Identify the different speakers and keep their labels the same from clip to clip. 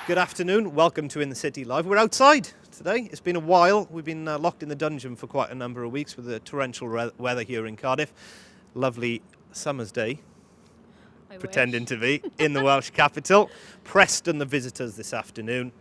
Speaker 1: Good afternoon, welcome to In the City Live. We're outside today. It's been a while. We've been locked in the dungeon for quite a number of weeks with the torrential weather here in Cardiff. Lovely summer's day, pretending to be, in the Welsh capital. Preston, the visitors this afternoon.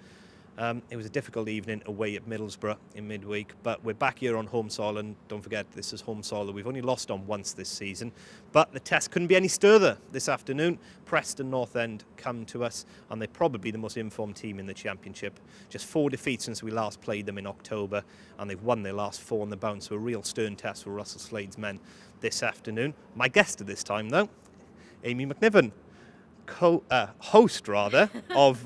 Speaker 1: It was a difficult evening away at Middlesbrough in midweek, but we're back here on home soil, and don't forget, this is home soil that we've only lost on once this season. But the test couldn't be any sturdier this afternoon. Preston North End come to us, and they're probably the most informed team in the Championship. Just 4 defeats since we last played them in October, and they've won their last 4 on the bounce, so a real stern test for Russell Slade's men this afternoon. My guest at this time, though, Amy McNiven. Host of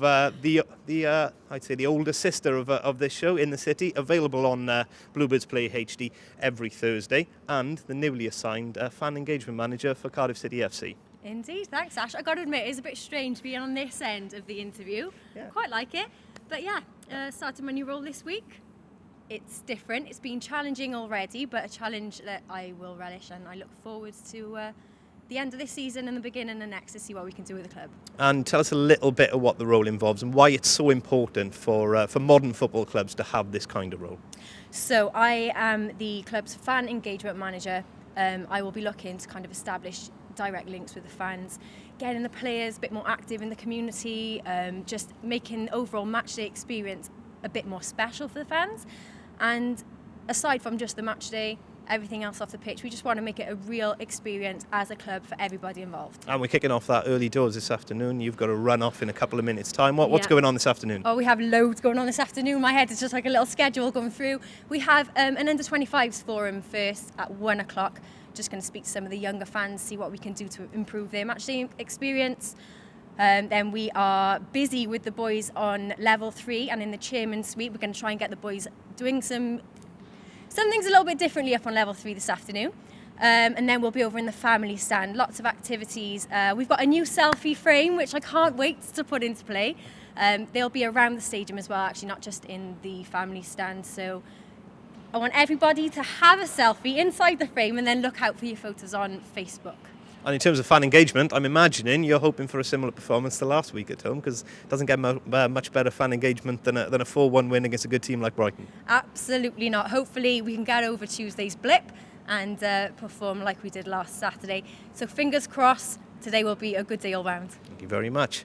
Speaker 1: I'd say the older sister of this show, In the City, available on Bluebirds Play HD every Thursday, and the newly assigned fan engagement manager for Cardiff City FC.
Speaker 2: Indeed, thanks Ash. I got to admit, it's a bit strange being on this end of the interview. Yeah. Quite like it, but starting my new role this week. It's different. It's been challenging already, but a challenge that I will relish, and I look forward to the end of this season and the beginning of next to see what we can do with the club. And
Speaker 1: tell us a little bit of what the role involves and why it's so important for modern football clubs to have this kind of role.
Speaker 2: So I am the club's fan engagement manager. I will be looking to kind of establish direct links with the fans, getting the players a bit more active in the community, just making the overall matchday experience a bit more special for the fans. And aside from just the matchday, everything else off the pitch, we just want to make it a real experience as a club for everybody involved.
Speaker 1: And we're kicking off that early doors this afternoon. You've got to run off in a couple of minutes' time. What's going on this afternoon?
Speaker 2: Oh, we have loads going on this afternoon. My head is just like a little schedule going through. We have an under-25s forum first at 1 o'clock. Just going to speak to some of the younger fans, see what we can do to improve their matchday experience. Then we are busy with the boys on level 3 and in the chairman's suite. We're going to try and get the boys doing some things a little bit differently up on level 3 this afternoon. And then we'll be over in the family stand. Lots of activities. We've got a new selfie frame, which I can't wait to put into play. They'll be around the stadium as well, actually, not just in the family stand. So I want everybody to have a selfie inside the frame and then look out for your photos on Facebook.
Speaker 1: And in terms of fan engagement, I'm imagining you're hoping for a similar performance to last week at home, because it doesn't get much better fan engagement than a 4-1 win against a good team like Brighton.
Speaker 2: Absolutely not. Hopefully we can get over Tuesday's blip and perform like we did last Saturday. So fingers crossed, today will be a good day all round.
Speaker 1: Thank you very much.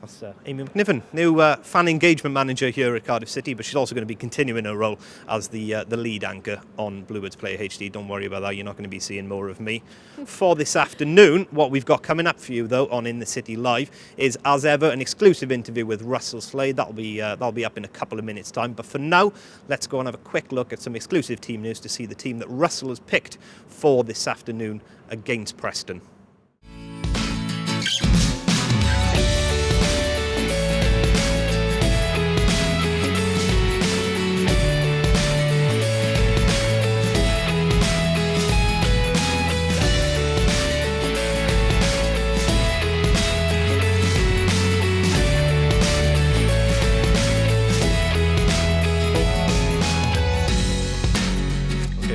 Speaker 1: That's Amy McNiven, new fan engagement manager here at Cardiff City, but she's also going to be continuing her role as the lead anchor on Bluebirds Play HD. Don't worry about that, you're not going to be seeing more of me. For this afternoon, what we've got coming up for you, though, on In the City Live is, as ever, an exclusive interview with Russell Slade. That'll be up in a couple of minutes' time. But for now, let's go and have a quick look at some exclusive team news to see the team that Russell has picked for this afternoon against Preston.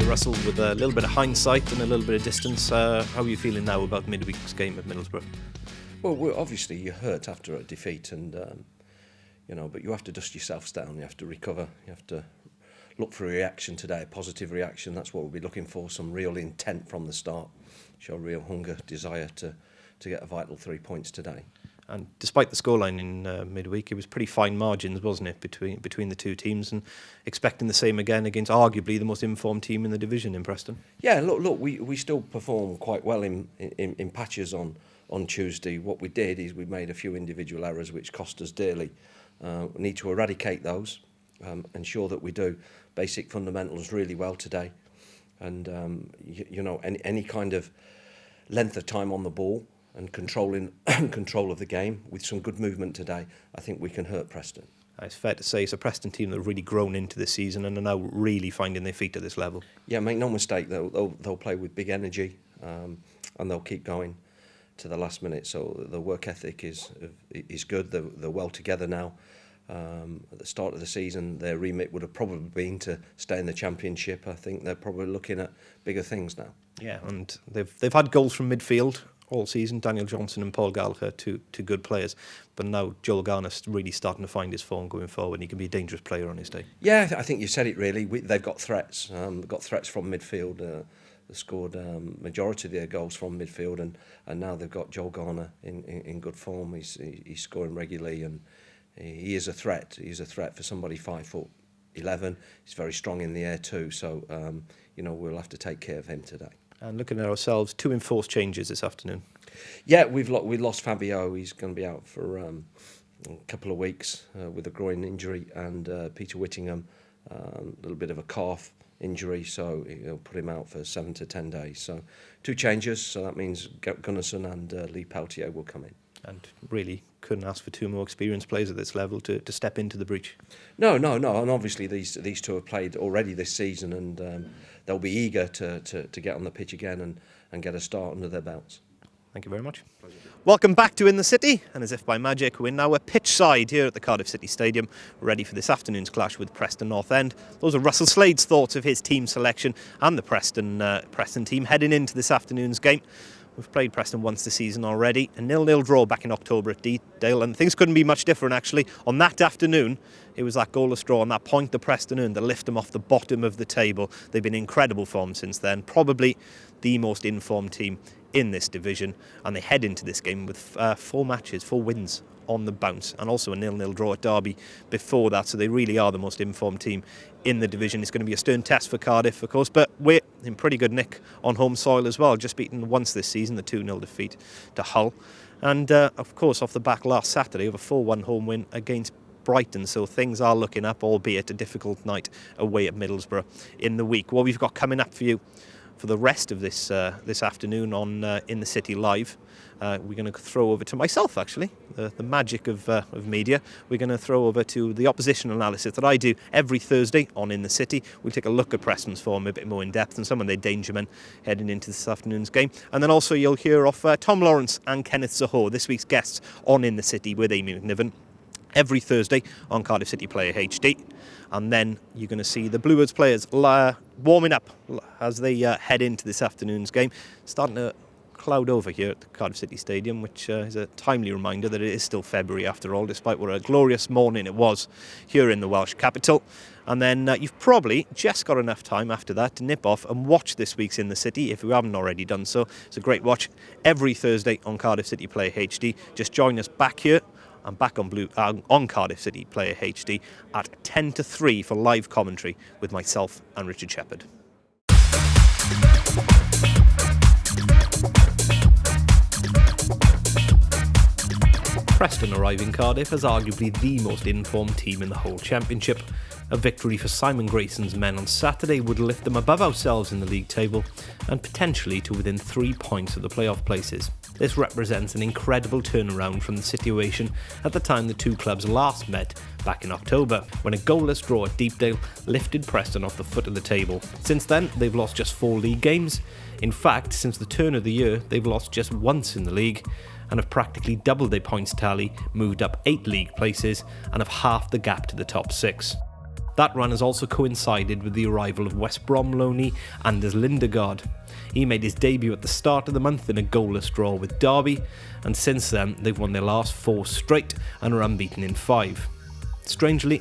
Speaker 1: Russell, with a little bit of hindsight and a little bit of distance, how are you feeling now about midweek's game at Middlesbrough?
Speaker 3: Well, obviously you're hurt after a defeat, and but you have to dust yourselves down. You have to recover. You have to look for a reaction today, a positive reaction. That's what we'll be looking for. Some real intent from the start. Show real hunger, desire to get a vital 3 points today.
Speaker 1: And despite the scoreline in midweek, it was pretty fine margins, wasn't it, between the two teams, and expecting the same again against arguably the most informed team in the division in Preston.
Speaker 3: Yeah, look, we still performed quite well in patches on Tuesday. What we did is we made a few individual errors which cost us dearly. We need to eradicate those, ensure that we do basic fundamentals really well today, and any kind of length of time on the ball and control of the game with some good movement today, I think we can hurt Preston.
Speaker 1: It's fair to say it's a Preston team that have really grown into this season and are now really finding their feet at this level.
Speaker 3: Yeah, make no mistake, they'll play with big energy, and they'll keep going to the last minute. So the work ethic is good. They're well together now. At the start of the season, their remit would have probably been to stay in the Championship. I think they're probably looking at bigger things now.
Speaker 1: Yeah, and they've had goals from midfield all season. Daniel Johnson and Paul Gallagher, two good players. But now Joel Garner's really starting to find his form going forward. He can be a dangerous player on his day.
Speaker 3: Yeah, I think you said it really. They've got threats. They've got threats from midfield. They scored majority of their goals from midfield, and now they've got Joel Garner in good form. He's scoring regularly, and he is a threat. He's a threat for somebody 5'11". He's very strong in the air too. So we'll have to take care of him today.
Speaker 1: And looking at ourselves, 2 enforced changes this afternoon.
Speaker 3: Yeah, we lost Fabio. He's going to be out for a couple of weeks with a groin injury, and Peter Whittingham, a little bit of a calf injury, so he'll put him out for 7 to 10 days. So 2 changes, so that means Gunnarsson and Lee Peltier will come in. And
Speaker 1: really couldn't ask for 2 more experienced players at this level to step into the breach.
Speaker 3: No, and obviously these 2 have played already this season, and they'll be eager to get on the pitch again and get a start under their belts.
Speaker 1: Thank you very much. Pleasure. Welcome back to In the City, and as if by magic, we're now at pitch side here at the Cardiff City Stadium, ready for this afternoon's clash with Preston North End. Those are Russell Slade's thoughts of his team selection and the Preston team heading into this afternoon's game. We've played Preston once this season already, a 0-0 draw back in October at Deepdale, and things couldn't be much different actually. On that afternoon, it was that goalless draw and that point that Preston earned to lift them off the bottom of the table. They've been in incredible form since then, probably the most informed team in this division, and they head into this game with 4 wins on the bounce, and also a 0-0 draw at Derby before that, so they really are the most informed team in the division. It's going to be a stern test for Cardiff, of course, but we're in pretty good nick on home soil as well, just beaten once this season, the 2-0 defeat to Hull, and of course off the back last Saturday of a 4-1 home win against Brighton, so things are looking up, albeit a difficult night away at Middlesbrough in the week. What we've got coming up for you for the rest of this afternoon on In the City Live, we're going to throw over to myself, actually, the magic of media. We're going to throw over to the opposition analysis that I do every Thursday on In the City. We'll take a look at Preston's form a bit more in depth and some of their danger men heading into this afternoon's game. And then also you'll hear of Tom Lawrence and Kenneth Zahor, this week's guests on In the City with Amy McNiven, every Thursday on Cardiff City Player HD. And then you're going to see the Bluebirds players warming up as they head into this afternoon's game. Starting to cloud over here at the Cardiff City Stadium, which is a timely reminder that it is still February after all, despite what a glorious morning it was here in the Welsh capital. And then you've probably just got enough time after that to nip off and watch this week's In the City if you haven't already done so. It's a great watch every Thursday on Cardiff City Player HD. Just join us back here. I'm back on Cardiff City Player HD at 10 to 3 for live commentary with myself and Richard Shepherd. Preston arrive in Cardiff as arguably the most informed team in the whole championship. A victory for Simon Grayson's men on Saturday would lift them above ourselves in the league table and potentially to within 3 points of the playoff places. This represents an incredible turnaround from the situation at the time the 2 clubs last met back in October, when a goalless draw at Deepdale lifted Preston off the foot of the table. Since then, they've lost just 4 league games. In fact, since the turn of the year, they've lost just once in the league and have practically doubled their points tally, moved up 8 league places and have halved the gap to the top 6. That run has also coincided with the arrival of West Brom loanee Anders Lindegaard. He made his debut at the start of the month in a goalless draw with Derby, and since then they've won their last 4 straight and are unbeaten in 5. Strangely,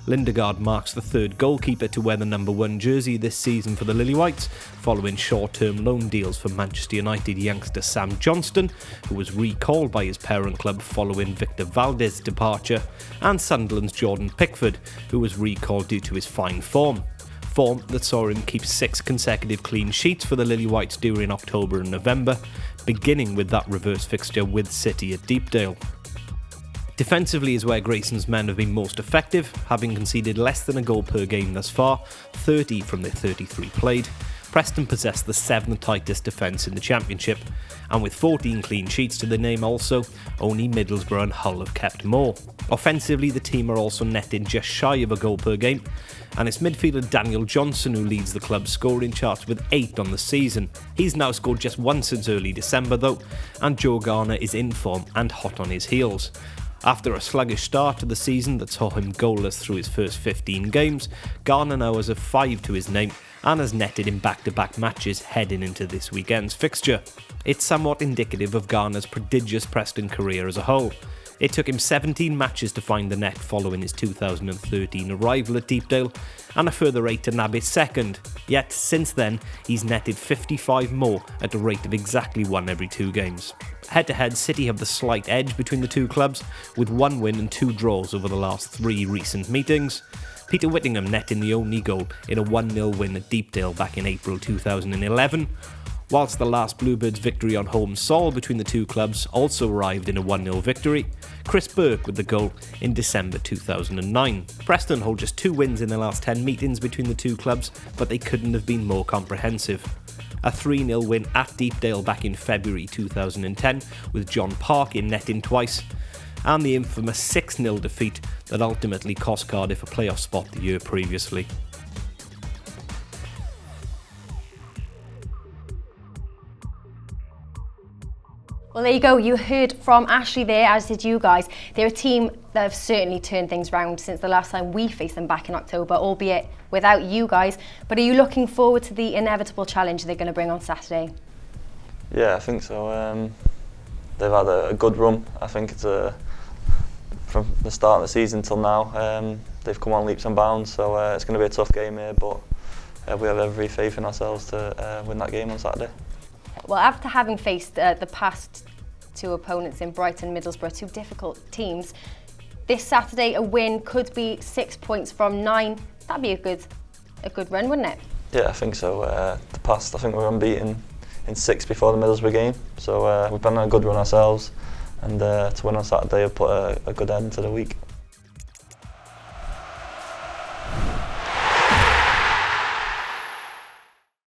Speaker 1: Lindegaard marks the 3rd goalkeeper to wear the number 1 jersey this season for the Lily Whites, following short-term loan deals for Manchester United youngster Sam Johnston, who was recalled by his parent club following Victor Valdez's departure, and Sunderland's Jordan Pickford, who was recalled due to his fine form that saw him keep 6 consecutive clean sheets for the Lily Whites during October and November, beginning with that reverse fixture with City at Deepdale. Defensively is where Grayson's men have been most effective, having conceded less than a goal per game thus far, 30 from their 33 played. Preston possess the 7th tightest defence in the Championship, and with 14 clean sheets to their name also, only Middlesbrough and Hull have kept more. Offensively, the team are also netting just shy of a goal per game, and it's midfielder Daniel Johnson who leads the club's scoring charts with 8 on the season. He's now scored just once since early December though, and Joe Garner is in form and hot on his heels. After a sluggish start to the season that saw him goalless through his first 15 games, Garner now has a 5 to his name and has netted in back-to-back matches heading into this weekend's fixture. It's somewhat indicative of Garner's prodigious Preston career as a whole. It took him 17 matches to find the net following his 2013 arrival at Deepdale, and a further 8 to nab his second. Yet, since then, he's netted 55 more at a rate of exactly 1 every 2 games. Head-to-head, City have the slight edge between the two clubs, with 1 win and 2 draws over the last 3 recent meetings. Peter Whittingham netting the only goal in a 1-0 win at Deepdale back in April 2011. Whilst the last Bluebirds victory on home soil between the two clubs also arrived in a 1-0 victory, Chris Burke with the goal in December 2009. Preston hold just 2 wins in the last 10 meetings between the two clubs, but they couldn't have been more comprehensive. A 3-0 win at Deepdale back in February 2010 with John Parkin netting twice, and the infamous 6-0 defeat that ultimately cost Cardiff a playoff spot the year previously.
Speaker 2: Well, there you go. You heard from Ashley there, as did you guys. They're a team that have certainly turned things around since the last time we faced them back in October, albeit without you guys. But are you looking forward to the inevitable challenge they're going to bring on Saturday?
Speaker 4: Yeah, I think so. They've had a good run. I think it's from the start of the season till now. They've come on leaps and bounds, so it's going to be a tough game here, but we have every faith in ourselves to win that game on Saturday.
Speaker 2: Well, after having faced the past 2 opponents in Brighton and Middlesbrough, 2 difficult teams, this Saturday a win could be 6 points from 9. That'd be a good run, wouldn't it?
Speaker 4: Yeah, I think so. The past, I think we were unbeaten in 6 before the Middlesbrough game, so we've been on a good run ourselves, and to win on Saturday will put a good end to the week.